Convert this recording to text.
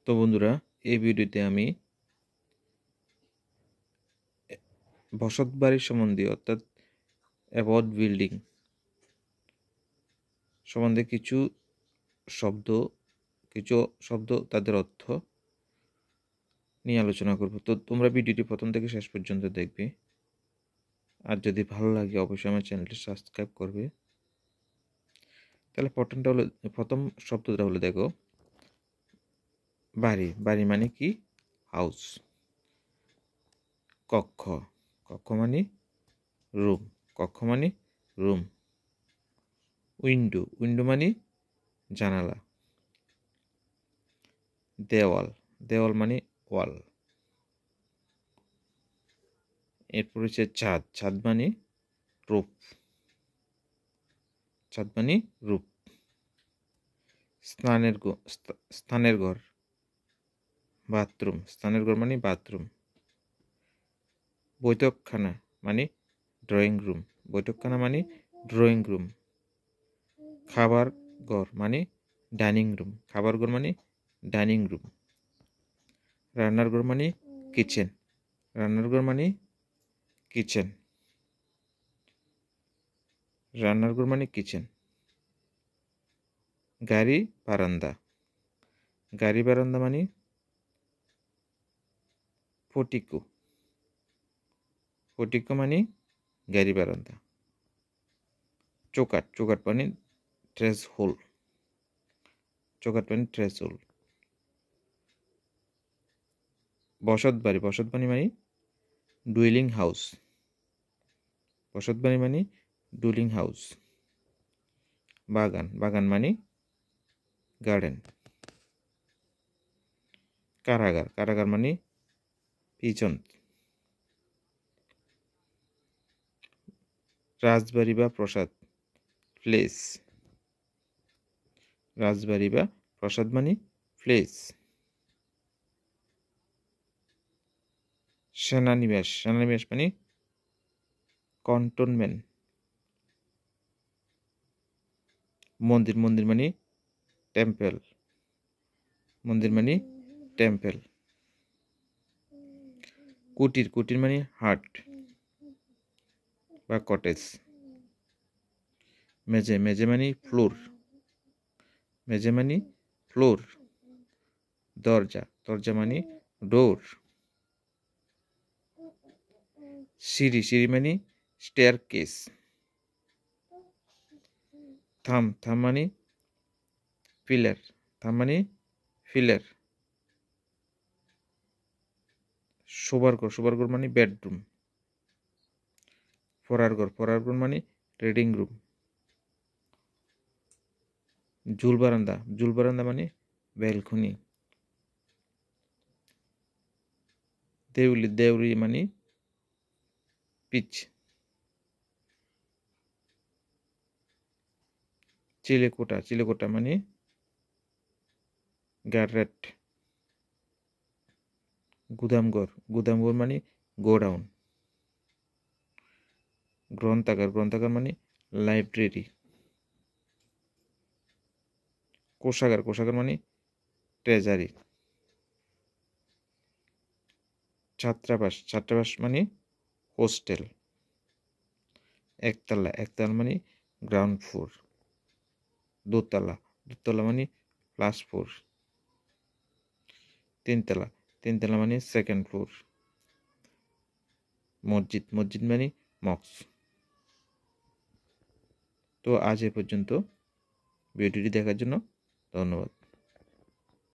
তো বন্ধুরা, এই ভিডিওতে আমি বসতবাড়ির সম্বন্ধে অর্থাৎ অ্যাবাউট বিল্ডিং সম্বন্ধে কিছু শব্দ তাদের অর্থ নিয়ে আলোচনা করব। তো তোমরা ভিডিওটি প্রথম থেকে শেষ পর্যন্ত দেখবে, আর যদি ভালো লাগে অবশ্যই আমার চ্যানেলটি সাবস্ক্রাইব করবে। তাহলে প্রথম শব্দটা হলো, দেখো, বাড়ি। বাড়ি মানে কি? হাউস। কক্ষ। কক্ষ মানে রুম। কক্ষ মানে রুম। উইন্ডো। উইন্ডো মানে জানালা। দেওয়াল। দেওয়াল মানে ওয়াল। এরপর হচ্ছে ছাদ। ছাদ মানে রূপ। ছাদ মানে রূপ। স্থানের ঘর। বাথরুম। স্থানের ঘর মানে বাথরুম। বৈঠকখানা মানে ড্রয়িং রুম। বৈঠকখানা মানে ড্রয়িং রুম। খাবার ঘর মানে ডাইনিং রুম। খাবার ঘর মানে ডাইনিং রুম। রান্নার ঘর মানে কিচেন। রান্নার ঘর মানে কিচেন। রান্নার ঘর মানে কিচেন। গাড়ি বারান্দা। গাড়ি বারান্দা মানে পোর্টিকো। পোর্টিকো মানে গাড়ি বারান্দা। চৌকাঠ। চৌকাঠ মানে ট্রেস হোল। চৌকাঠ মানে ট্রেস হোল। বসতবাড়ি। বসতবাড়ি মানে ডুয়েলিং হাউস। বসতবাড়ি মানে ডুয়েলিং হাউস। বাগান। বাগান মানে গার্ডেন। কারাগার। কারাগার মানে প্রিজন। রাজবাড়ি বা প্রাসাদ প্লেস। রাজবাড়ি বা প্রাসাদ মানে প্লেস। সেনানিবাস। সেনানিবাস মানে কন্টনমেন্ট। মন্দির। মন্দির মানে টেম্পল। মন্দির মানে টেম্পল। কুটির। কুটির মানে হাট বা কটেজ। মেঝে। মেঝে মানে ফ্লোর। মেঝে মানে ফ্লোর। দরজা। দরজা মানে ডোর। সিঁড়ি। সিঁড়ি মানে স্টেয়ার কেস। থাম। থাম মানে পিলার। থাম মানে পিলার। শোবার ঘর। শোবার ঘর মানে বেডরুম। পড়ার ঘর। পড়ার ঘর মানে রিডিং রুম। ঝুল বারান্দা। ঝুল বারান্দা মানে ব্যালকনি। দেউলি। দেউলি মানে পিচ। চিলেকোঠা। চিলেকোঠা মানে গ্যারেট। গুদামঘর। গুদামঘর মানে গোডাউন। গ্রন্থাগার। গ্রন্থাগার মানে লাইব্রেরি। কোষাগার। কোষাগার মানে ট্রেজারি। ছাত্রাবাস। ছাত্রাবাস মানে হোস্টেল। একতলা। একতলা মানে গ্রাউন্ড ফ্লোর। দোতলা। দোতলা মানে প্লাস ফ্লোর। তিনতলা। তিনতলা মানে সেকেন্ড ফ্লোর। মসজিদ। মসজিদ মানে মক্স। তো আজ এ পর্যন্ত। ভিডিওটি দেখার জন্য ধন্যবাদ।